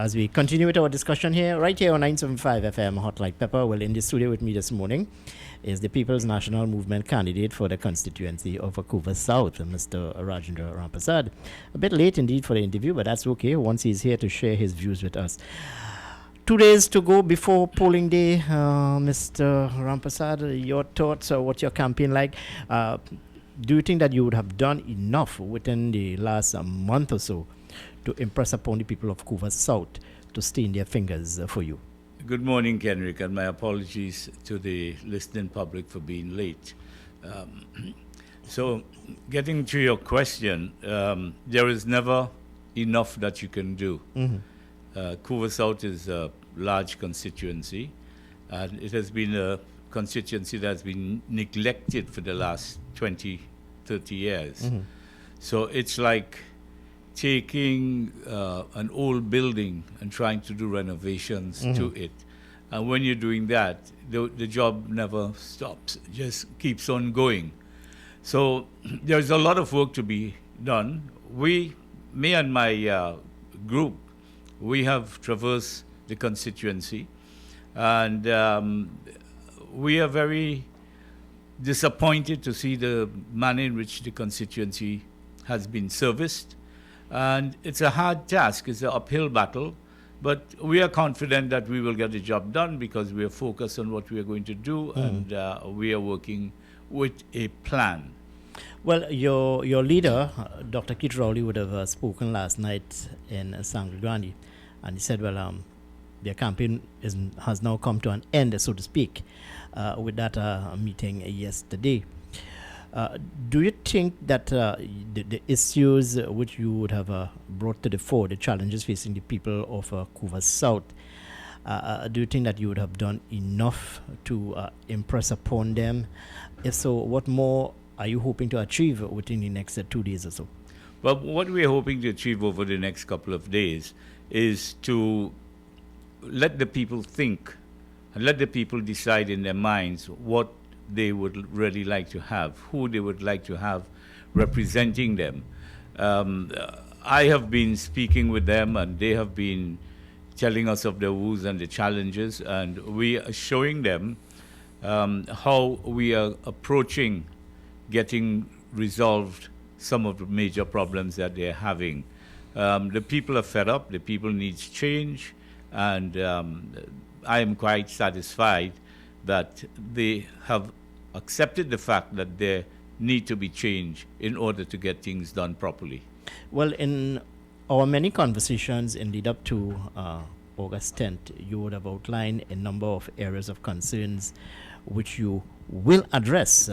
as we continue with our discussion here, right here on 975 FM Hot Like Pepper. Well, in the studio with me this morning is the People's National Movement candidate for the constituency of Vancouver South, Mr. Rajendra Rampersad. A bit late indeed for the interview, but that's okay once he's here to share his views with us. 2 days to go before polling day, Mr. Rampersad. Your thoughts or what's your campaign like? Do you think that you would have done enough within the last month or so to impress upon the people of Vancouver South to stay in their fingers for you? Good morning, Kenrick, and my apologies to the listening public for being late. So, getting to your question, there is never enough that you can do. Vancouver South is a large constituency, and it has been a constituency that's been neglected for the last 20, 30 years. So it's like taking an old building and trying to do renovations to it. And when you're doing that, the job never stops. It just keeps on going. So there's a lot of work to be done. Me and my group, we have traversed the constituency, and we are very disappointed to see the manner in which the constituency has been serviced. And it's a hard task, it's an uphill battle, but we are confident that we will get the job done because we are focused on what we are going to do, and we are working with a plan. Well, your leader, Dr. Keith Rowley, would have spoken last night in San Grande, and he said, well, their campaign has now come to an end, so to speak, with that meeting yesterday. Do you think that the issues which you would have brought to the fore, the challenges facing the people of Vancouver South, do you think that you would have done enough to impress upon them? If so, what more are you hoping to achieve within the next 2 days or so? Well, what we are hoping to achieve over the next couple of days is to let the people think and let the people decide in their minds what they would really like to have, who they would like to have representing them. I have been speaking with them, and they have been telling us of their woes and the challenges, and we are showing them how we are approaching getting resolved some of the major problems that they're having. The people are fed up, the people need change, and I am quite satisfied that they have accepted the fact that there need to be change in order to get things done properly. Well, in our many conversations in lead up to August 10th, you would have outlined a number of areas of concerns which you will address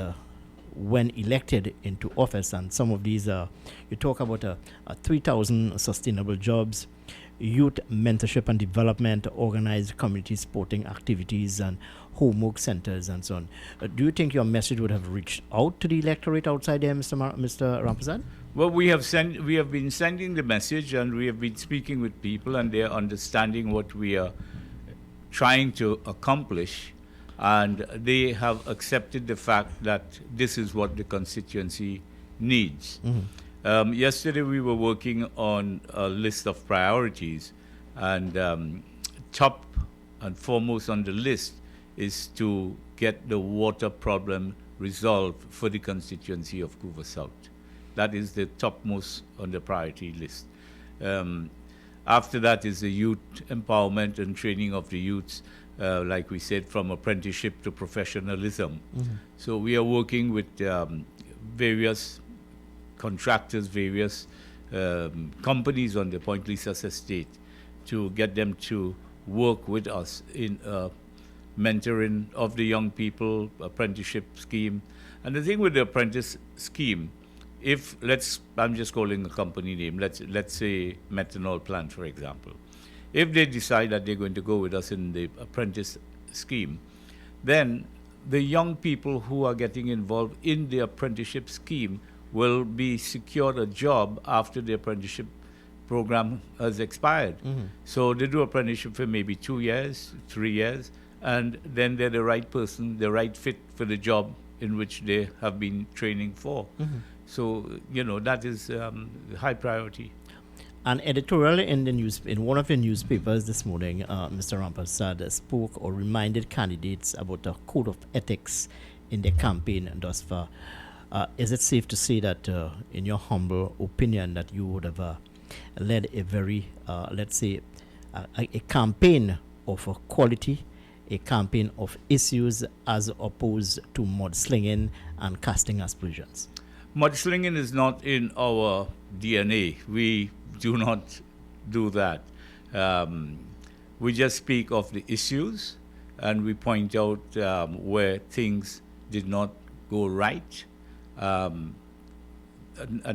when elected into office, and some of these you talk about 3,000 sustainable jobs, youth mentorship and development, organized community sporting activities, and homework centers, and so on. Do you think your message would have reached out to the electorate outside there, Mr. Rampersad? Well, we have been sending the message, and we have been speaking with people, and they are understanding what we are trying to accomplish, and they have accepted the fact that this is what the constituency needs. Yesterday we were working on a list of priorities, and top and foremost on the list is to get the water problem resolved for the constituency of Vancouver South. That is the topmost on the priority list. After that is the youth empowerment and training of the youths, like we said, from apprenticeship to professionalism. So we are working with various contractors, various companies on the Point Lisas estate to get them to work with us in mentoring of the young people, apprenticeship scheme. And the thing with the apprentice scheme, I'm just calling a company name, let's say methanol plant, for example. If they decide that they're going to go with us in the apprentice scheme, then the young people who are getting involved in the apprenticeship scheme will be secured a job after the apprenticeship program has expired. So they do apprenticeship for maybe 2 years, 3 years, and then they're the right person, the right fit for the job in which they have been training for. So, that is high priority. An editorial in in one of the newspapers this morning, Mr. Rampersad spoke or reminded candidates about a code of ethics in their campaign thus far. Is it safe to say that, in your humble opinion, that you would have led a very, let's say, a campaign of quality, a campaign of issues, as opposed to mudslinging and casting aspersions? Mudslinging is not in our DNA. We do not do that. We just speak of the issues and we point out where things did not go right. And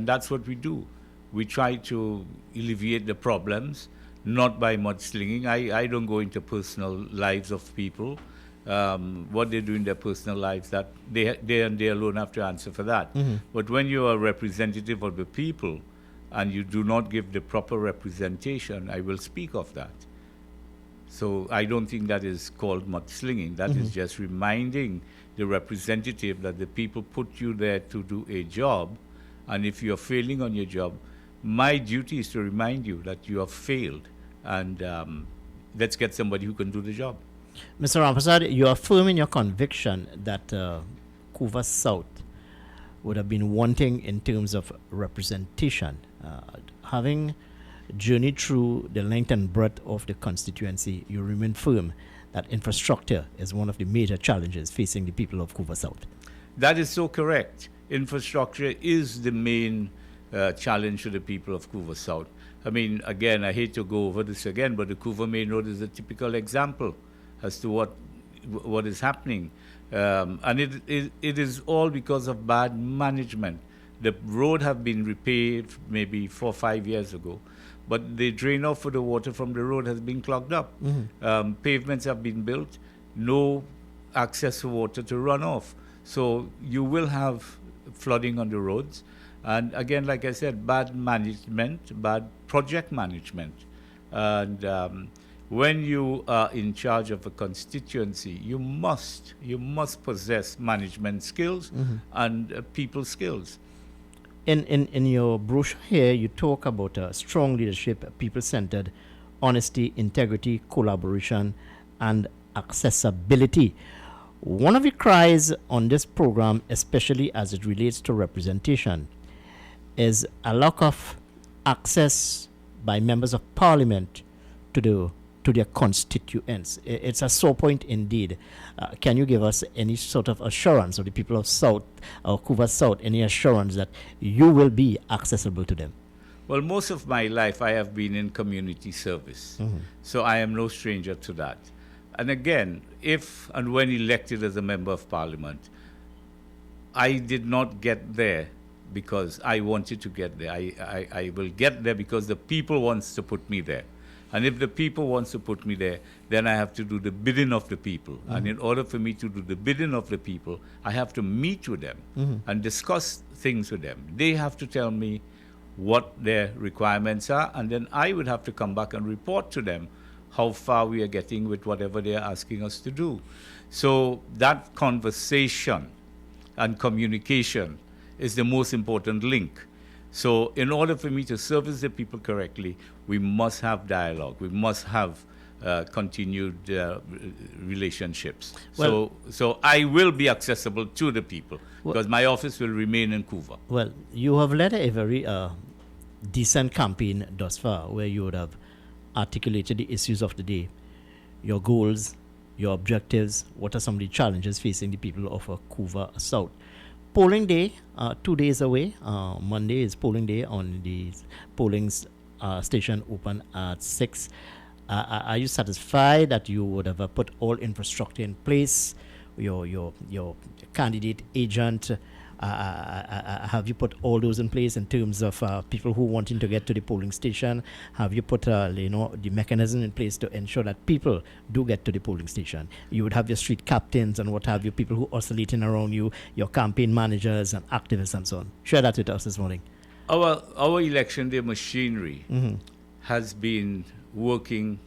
that's what we do. We try to alleviate the problems, not by mudslinging. I don't go into personal lives of people. What they do in their personal lives, that they and they alone have to answer for that. But when you are a representative of the people and you do not give the proper representation, I will speak of that. So I don't think that is called mudslinging. That is just reminding the representative that the people put you there to do a job, and if you're failing on your job, my duty is to remind you that you have failed, and let's get somebody who can do the job. Mr. Rampersad, you are firm in your conviction that Couva South would have been wanting in terms of representation. Having journeyed through the length and breadth of the constituency, you remain firm that infrastructure is one of the major challenges facing the people of Couva South. That is so correct. Infrastructure is the main challenge to the people of Couva South. I mean, again, I hate to go over this again, but the Couva Main Road is a typical example as to what is happening. And it is all because of bad management. The road have been repaved maybe 4 or 5 years ago, but the drain off for the water from the road has been clogged up. Pavements have been built, no access to water to run off. So you will have flooding on the roads. And again, like I said, bad management, bad project management. And when you are in charge of a constituency, you must possess management skills and people skills. In your brochure here, you talk about strong leadership, people-centered, honesty, integrity, collaboration, and accessibility. One of the cries on this program, especially as it relates to representation, is a lack of access by members of parliament to their constituents. It's a sore point indeed. Can you give us any sort of assurance, or the people of South or Couva South, any assurance that you will be accessible to them? Well, most of my life I have been in community service, so I am no stranger to that. And again, if and when elected as a member of parliament, I did not get there because I wanted to get there. I will get there because the people wants to put me there. And if the people wants to put me there, then I have to do the bidding of the people. And in order for me to do the bidding of the people, I have to meet with them and discuss things with them. They have to tell me what their requirements are, and then I would have to come back and report to them how far we are getting with whatever they are asking us to do. So that conversation and communication is the most important link. So in order for me to service the people correctly, we must have dialogue. We must have continued relationships. Well, so I will be accessible to the people because my office will remain in Couva. Well, you have led a very decent campaign thus far, where you would have articulated the issues of the day, your goals, your objectives, what are some of the challenges facing the people of Couva South. Polling day, 2 days away. Monday is polling day on the polling station open at 6. Are you satisfied that you would have put all infrastructure in place? Your candidate agent, have you put all those in place in terms of people who wanting to get to the polling station? Have you put the mechanism in place to ensure that people do get to the polling station? You would have your street captains and what have you, people who oscillating around you, your campaign managers and activists and so on. Share that with us this morning. Our election day machinery has been working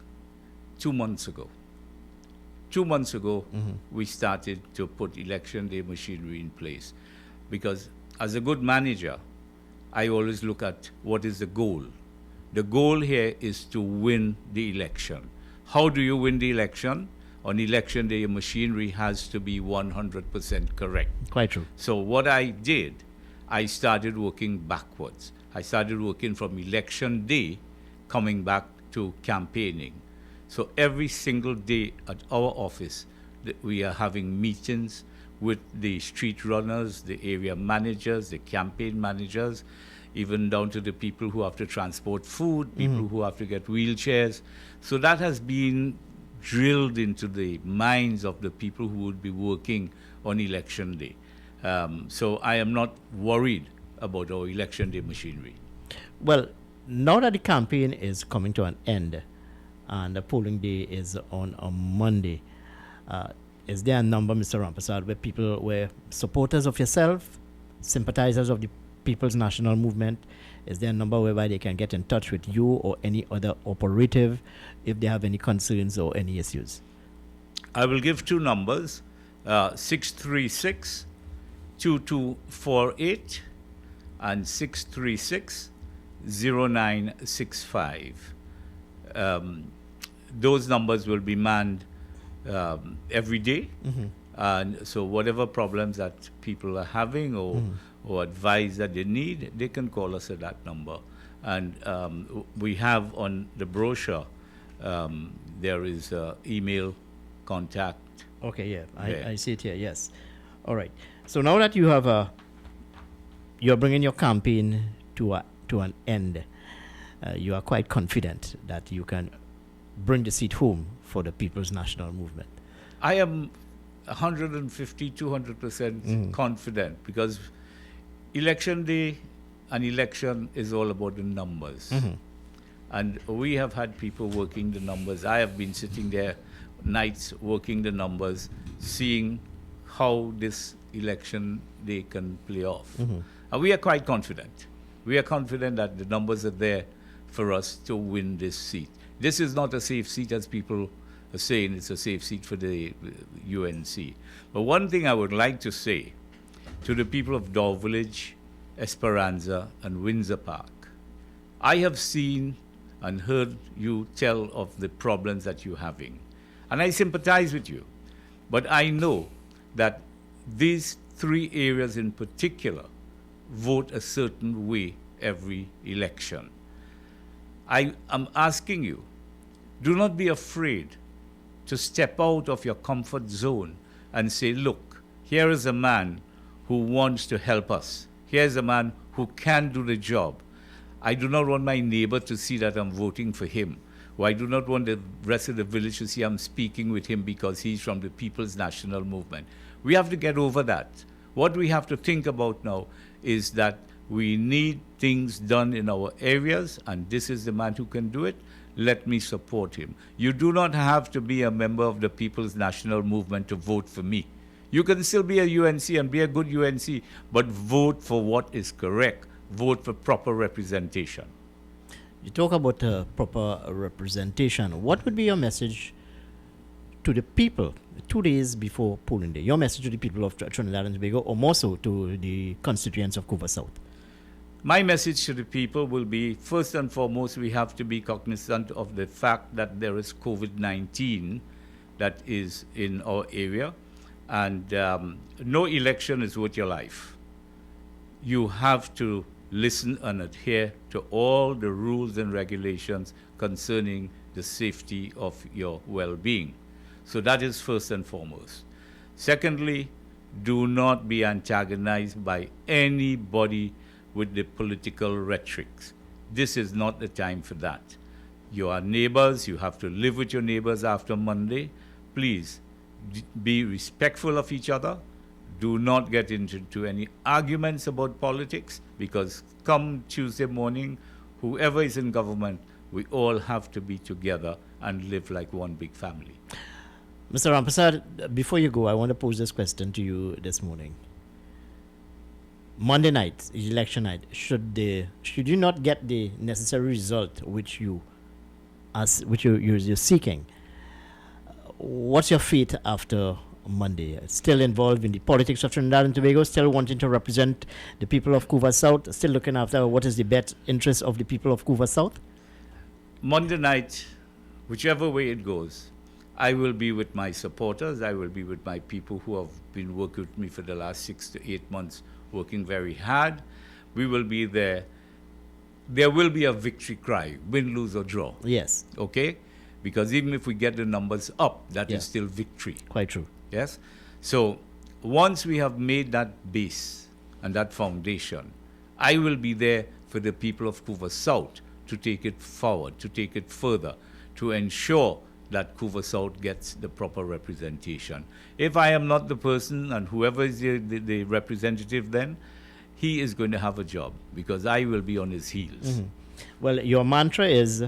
2 months ago. 2 months ago, we started to put election day machinery in place. Because as a good manager, I always look at what is the goal. The goal here is to win the election. How do you win the election? On election day, your machinery has to be 100% correct. Quite true. So what I did, I started working backwards. I started working from election day, coming back to campaigning. So every single day at our office, we are having meetings with the street runners, the area managers, the campaign managers, even down to the people who have to transport food, people who have to get wheelchairs. So that has been drilled into the minds of the people who would be working on election day. So I am not worried about our election day machinery. Well, now that the campaign is coming to an end and the polling day is on a Monday, is there a number, Mr. Rampersad, where supporters of yourself, sympathizers of the People's National Movement, is there a number whereby they can get in touch with you or any other operative if they have any concerns or any issues? I will give two numbers, 636 2248 and 636 0965. Those numbers will be manned every day. And so whatever problems that people are having or advice that they need, they can call us at that number. And we have on the brochure, there is email contact. Okay, yeah, there. I see it here, yes. All right. So now that you have you're bringing your campaign to an end, you are quite confident that you can bring the seat home for the People's National Movement. I am 150, 200% confident, because election day and election is all about the numbers. And we have had people working the numbers. I have been sitting there nights working the numbers, seeing how this election day can play off. And we are quite confident. We are confident that the numbers are there for us to win this seat. This is not a safe seat, as people are saying it's a safe seat for the UNC. But one thing I would like to say to the people of Dow Village, Esperanza, and Windsor Park, I have seen and heard you tell of the problems that you're having. And I sympathize with you. But I know that these three areas in particular vote a certain way every election. I am asking you, do not be afraid to step out of your comfort zone and say, look, here is a man who wants to help us. Here's a man who can do the job. I do not want my neighbor to see that I'm voting for him. Or I do not want the rest of the village to see I'm speaking with him because he's from the People's National Movement. We have to get over that. What we have to think about now is that we need things done in our areas, and this is the man who can do it. Let me support him. You do not have to be a member of the People's National Movement to vote for me. You can still be a UNC and be a good UNC, but vote for what is correct. Vote for proper representation. You talk about proper representation. What would be your message to the people 2 days before polling day? Your message to the people of Trinidad and Tobago, or more so to the constituents of Couva South? My message to the people will be, first and foremost, we have to be cognizant of the fact that there is COVID-19 that is in our area, and no election is worth your life. You have to listen and adhere to all the rules and regulations concerning the safety of your well-being. So that is first and foremost. Secondly, do not be antagonized by anybody with the political rhetorics. This is not the time for that. You are neighbors. You have to live with your neighbors after Monday. Please be respectful of each other. Do not get into any arguments about politics, because come Tuesday morning, whoever is in government, we all have to be together and live like one big family. Mr. Rampersad, before you go, I want to pose this question to you this morning. Monday night, election night, should you not get the necessary result which you're seeking, what's your fate after Monday? Still involved in the politics of Trinidad and Tobago, still wanting to represent the people of Couva South, still looking after what is the best interest of the people of Couva South? Monday night, whichever way it goes, I will be with my supporters. I will be with my people who have been working with me for the last 6 to 8 months, working very hard. We will be there. There will be a victory cry, win, lose, or draw. Yes. Okay? Because even if we get the numbers up, that Yes. is still victory. Quite true. Yes? So once we have made that base and that foundation, I will be there for the people of Couva South to take it forward, to take it further, to ensure that Couva South gets the proper representation. If I am not the person, and whoever is the representative then, he is going to have a job because I will be on his heels. Well, your mantra is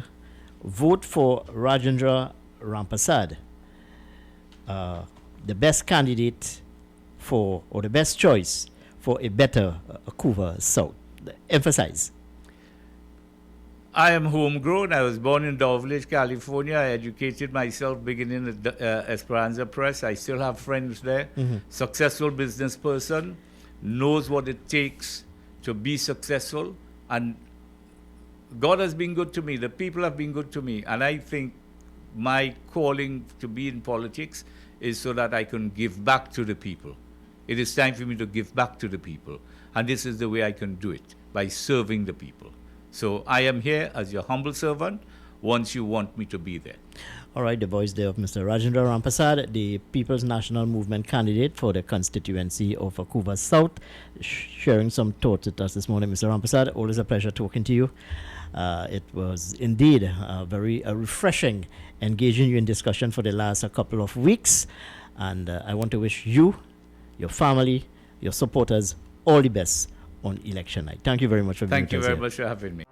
vote for Rajendra Rampersad, the best candidate for, or the best choice for a better Couva South. Emphasize. I am homegrown. I was born in Dow Village, California. I educated myself beginning at Esperanza Press. I still have friends there. Successful business person, knows what it takes to be successful. And God has been good to me. The people have been good to me. And I think my calling to be in politics is so that I can give back to the people. It is time for me to give back to the people. And this is the way I can do it, by serving the people. So I am here as your humble servant once you want me to be there. All right, the voice there of Mr. Rajendra Rampersad, the People's National Movement candidate for the constituency of Couva South, sharing some thoughts with us this morning. Mr. Rampersad, always a pleasure talking to you. It was indeed very refreshing engaging you in discussion for the last couple of weeks. And I want to wish you, your family, your supporters, all the best on election night. Thank you very much for being with us. Thank you very here. much for having me.